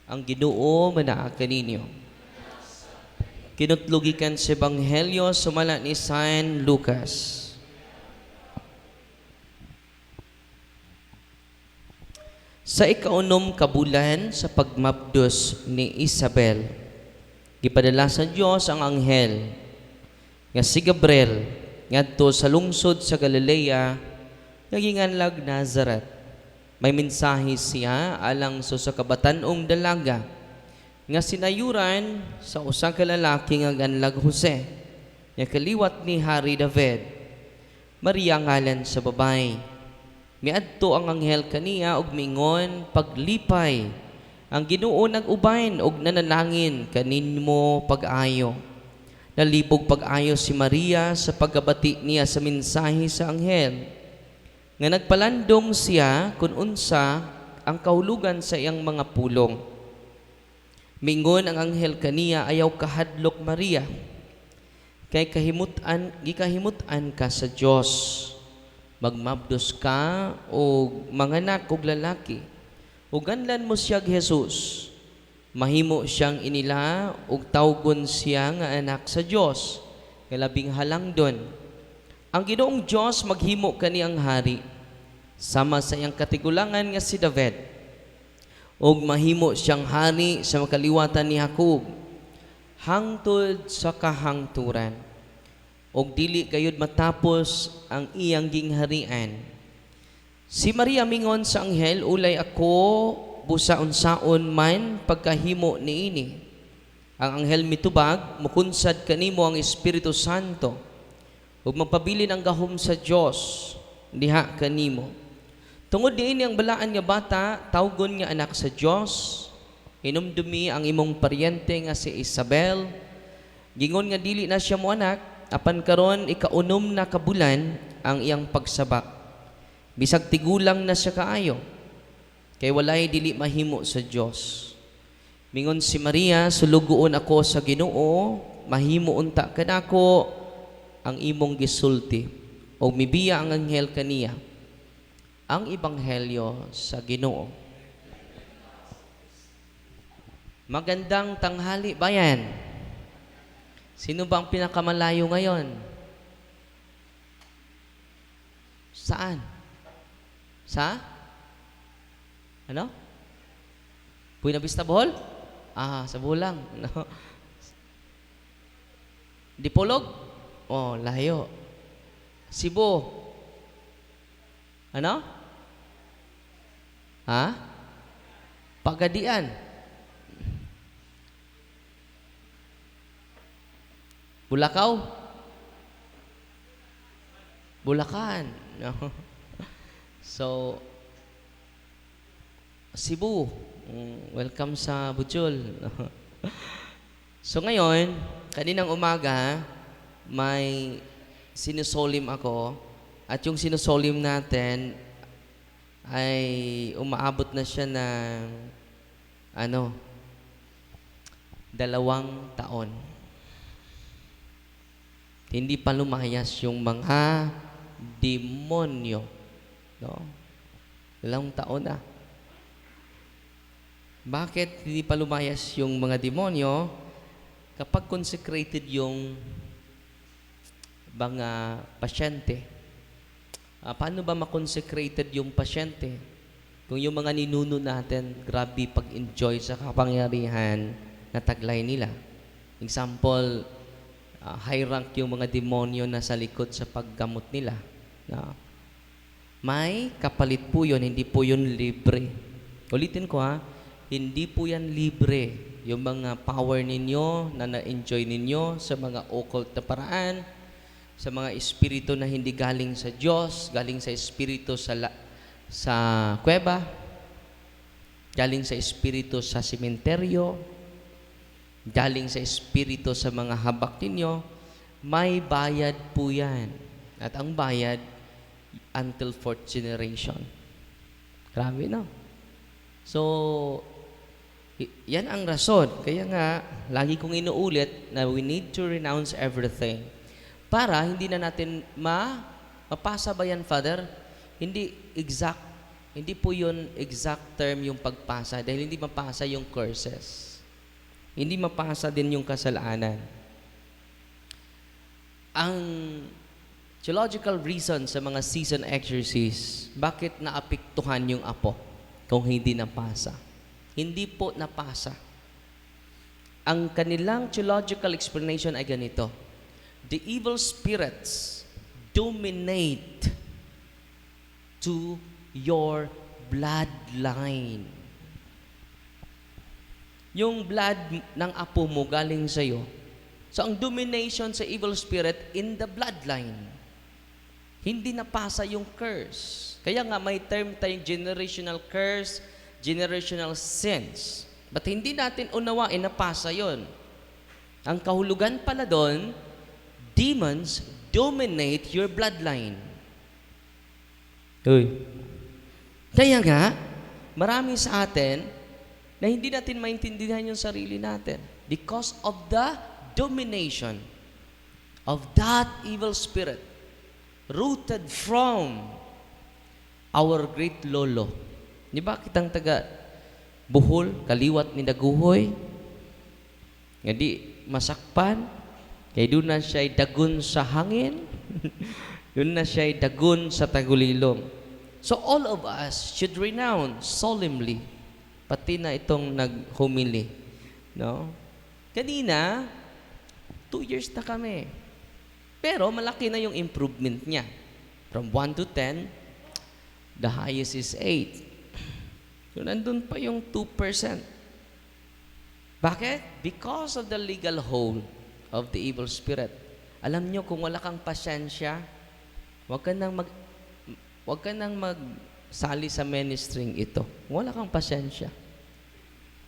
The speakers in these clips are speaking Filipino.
ang Ginoo manaa kaninyo. Kinutlugikan sa Ebanghelyo sumala ni San Lucas. Sa ikaunom kabulan sa pagmabdos ni Isabel, gipadala sa Dios ang anghel nga si Gabriel ngadto sa lungsod sa Galilea nga ginganlag Nazareth. May mensahe siya alang sa kabatanong dalaga nga sinayuran sa usa ka lalaki nga ganlag Jose, nga kaliwat ni Hari David. Maria ngalan sa babay. Miadto ang anghel kaniya og mingon, paglipay, ang Ginoo nag-ubayn og nanalangin kaninmo pag-ayo. Nalibog pag-ayo si Maria sa pagkabati niya sa mensahe sa anghel, nga nagpalandong siya kung unsa ang kahulugan sa iyang mga pulong. Mingon ang anghel kaniya, ayaw kahadlok Maria, kay gikahimutan ka sa Dios. Magmabdos ka o manganak og lalaki, ug ganlan mo siya Jesus. Mahimo siyang inila ug tawgon siya nga anak sa Dios, nga labing halangdon. Ang Ginoong Dios maghimo kaniyang hari sama sa iyang katigulangan nga si David, ug mahimo siyang hari sa makaliwatan ni Jacob hangtod sa kahangturan, og dili gayud matapos ang iyang gingharian. Si Maria mingon sa anghel, ulay ako busa-unsaon man pagkahimo niini. Ang anghel mitubag, mukunsad kanimo ang Espiritu Santo, ug magpabilin ang gahom sa Dios diha kanimo. Tungod niini ang balaan nga bata, tawgon nga anak sa Dios. Inumdumi ang imong paryente nga si Isabel. Gingon nga dili na siya mo anak, apan karon ikaunom na kabulan ang iyang pagsabak. Bisag tigulang na siya kaayo, kay walay dili mahimo sa Dios. Mingon si Maria, sulugoon ako sa Ginoo, mahimo unta kanako ang imong gisulti. Og mibiya ang anghel kaniya. Ang ebanghelyo sa Ginoo. Magandang tanghali bayan. Sino ba ang pinakamalayo ngayon? Saan? Sa? Ano? Buena Vista, Bohol? Sa Bulang. No? Dipolog? Oh, layo. Cebu? Ano? Pagadian? Bulacau? Bulacan. No? So, Cebu. Welcome sa Butchol. So ngayon, kaninang umaga, may sinusolim ako. At yung sinusolim natin ay umaabot na siya ng 2 taon. Hindi pa lumayas yung mga demonyo. No? 2 taon na. Bakit hindi pa lumayas yung mga demonyo? Kapag consecrated yung mga pasyente. Paano ba makonsecrated yung pasyente? Kung yung mga ninuno natin, grabe pag-enjoy sa kapangyarihan na taglay nila. Example, high rank yung mga demonyo na sa likod sa paggamot nila. No? May kapalit po yun, hindi po yun libre. Ulitin ko hindi po yan libre. Yung mga power ninyo na na-enjoy ninyo sa mga occult na paraan, sa mga espiritu na hindi galing sa Diyos, galing sa espiritu sa kuweba, galing sa espiritu sa sementeryo, galing sa espiritu sa mga habak ninyo, may bayad po yan. At ang bayad, until 4th generation. Grabe, no? So, yan ang rason. Kaya nga, lagi kong inuulit na we need to renounce everything. Para hindi na natin mapasa ba yan, Father? Hindi exact hindi po yun exact term yung pagpasa dahil hindi mapasa yung curses. Hindi mapasa din yung kasalanan. Ang theological reason sa mga season exorcist, bakit naapektuhan yung apo kung hindi napasa? Hindi po napasa. Ang kanilang theological explanation ay ganito. The evil spirits dominate to your bloodline. Yung blood ng apo mo galing sa'yo. So, ang domination sa evil spirit in the bloodline. Hindi napasa yung curse. Kaya nga may term tayong generational curse, generational sins. But hindi natin unawain na pasa yon. Ang kahulugan pala doon, demons dominate your bloodline. Uy. Kaya nga, marami sa atin na hindi natin maintindihan yung sarili natin because of the domination of that evil spirit rooted from our great lolo. Di ba kitang taga Bohol, kaliwat ni Daguhoy? Nga di masakpan, kay doon na siya'y dagun sa hangin, doon na siya'y dagun sa tagulilom. So all of us should renounce solemnly, pati na itong naghumili. No? Kanina, 2 years na kami. Pero malaki na yung improvement niya. From 1 to 10, the highest is 8. So nandun pa yung 2%. Bakit? Because of the legal hold of the evil spirit. Alam nyo, kung wala kang pasyensya, huwag ka nang magsali sa ministering ito. Wala kang pasyensya.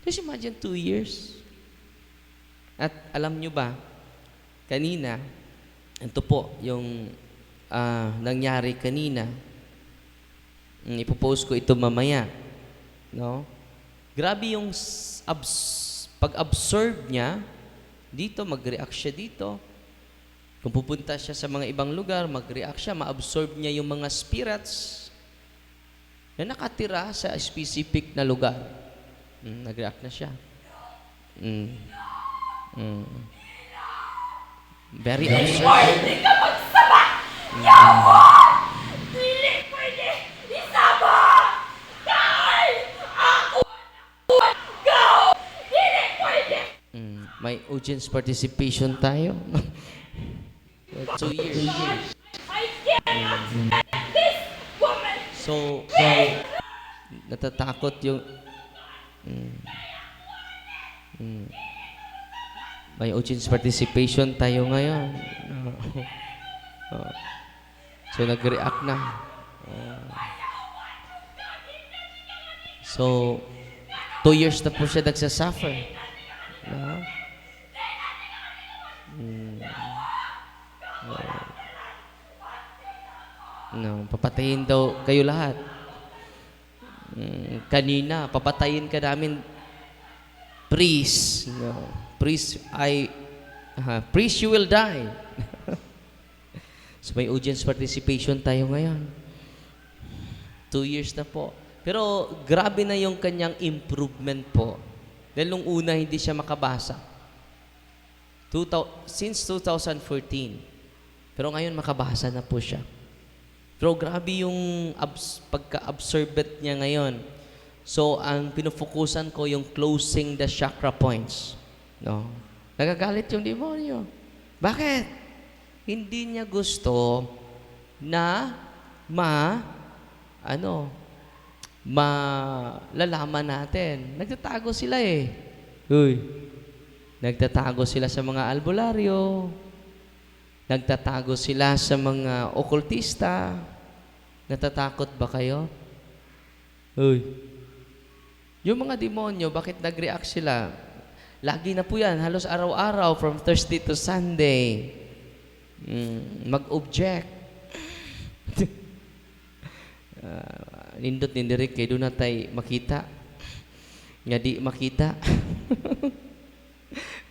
Just imagine 2 years. At alam nyo ba, kanina, ito po yung nangyari kanina. Ipopost ko ito mamaya. No? Grabe yung pag-absorb niya, dito, mag-react siya dito. Kung pupunta siya sa mga ibang lugar, mag-react siya, ma-absorb niya yung mga spirits na nakatira sa specific na lugar. Nag-react na siya. Very absurd. Hindi ka magsama! Yawa! Dili pwede! Isama! Dahil ako go! Dili pwede! May audience participation tayo. 2 years. I cannot let this woman So, natatakot yung... May audience participation tayo ngayon. So, nag-react na. So, 2 years na po siya nagsasuffer. No, papatayin daw kayo lahat. Kanina, papatayin ka namin. Priest. No. Priest, priest, you will die. So, may audience participation tayo ngayon. 2 years na po. Pero, grabe na yung kanyang improvement po. Dahil nung una, hindi siya makabasa. Since 2014. Pero ngayon, makabasa na po siya. Pero grabe yung pagka-absorbent niya ngayon. So, ang pinufokusan ko yung closing the chakra points. No? Nagagalit yung demonyo. Bakit? Hindi niya gusto na malalaman natin. Nagtatago sila eh. Uy. Nagtatago sila sa mga albularyo. Nagtatago sila sa mga okultista. Natatakot ba kayo? Uy. Yung mga demonyo, bakit nag-react sila? Lagi na po yan, halos araw-araw from Thursday to Sunday. Mag-object. Nindot nindirik kay doon natay makita. Nga di makita.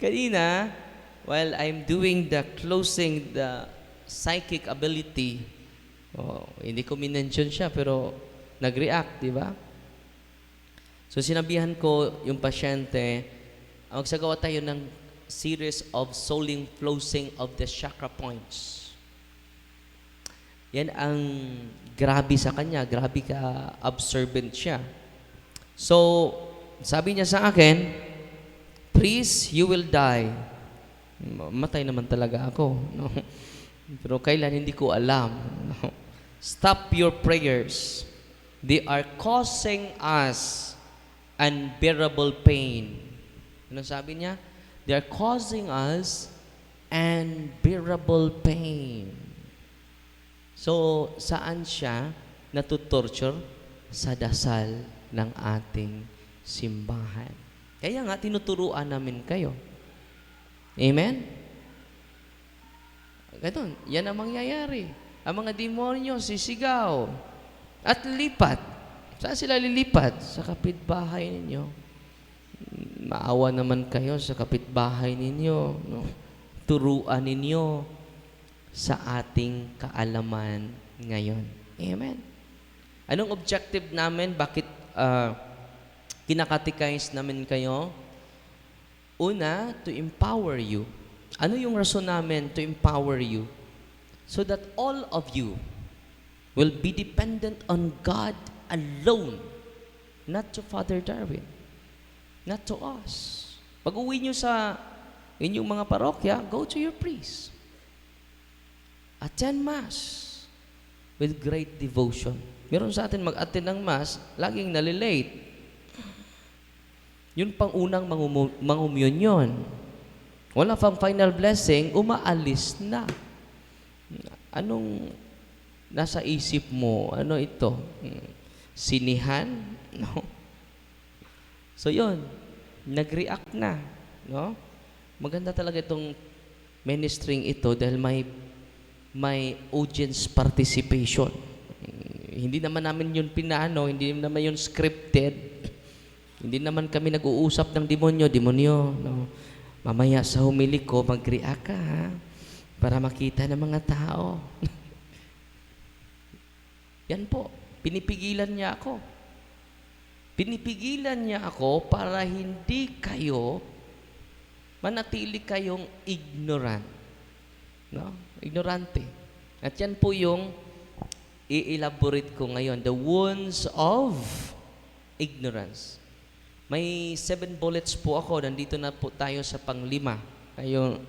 Kanina, while I'm doing the closing the psychic ability, hindi ko minention siya, pero nag-react, di ba? So sinabihan ko yung pasyente, magsagawa tayo ng series of soling closing of the chakra points. Yan ang grabe sa kanya, grabe ka observant siya. So, sabi niya sa akin, "Please, you will die." Matay naman talaga ako. No? Pero kailan, hindi ko alam. No? "Stop your prayers. They are causing us unbearable pain." Ano sabi niya? "They are causing us unbearable pain." So, saan siya natutorture? Sa dasal ng ating simbahan. Kaya nga, tinuturuan namin kayo. Amen? Ganun, yan ang mangyayari. Ang mga demonyo sisigaw at lipat. Saan sila lilipat? Sa kapitbahay ninyo. Maawa naman kayo sa kapitbahay ninyo. No? Turuan ninyo sa ating kaalaman ngayon. Amen? Anong objective namin? Bakit kinakatikais namin kayo? Una, to empower you. Ano yung rason namin to empower you? So that all of you will be dependent on God alone, not to Father Darwin, not to us. Pag uwi nyo sa inyong mga parokya, go to your priest. Attend Mass with great devotion. Meron sa atin mag-attend ng Mass, laging nalilate. Yun pang unang mangumyunyon. Wala pang final blessing, umaalis na. Anong nasa isip mo? Ano ito? Sinihan? No? So yun, nag-react na. No? Maganda talaga itong ministering ito dahil may audience participation. Hindi naman namin yun pinano, hindi naman yun scripted. Hindi naman kami nag-uusap ng demonyo. No? Mamaya sa humili ko, mag-react ka, ha? Para makita ng mga tao. Yan po, pinipigilan niya ako. Pinipigilan niya ako para hindi kayo manatili kayong ignorant. No? Ignorante. At yan po yung i-elaborate ko ngayon. The wounds of ignorance. May 7 bullets po ako. Nandito na po tayo sa pang-5. Yung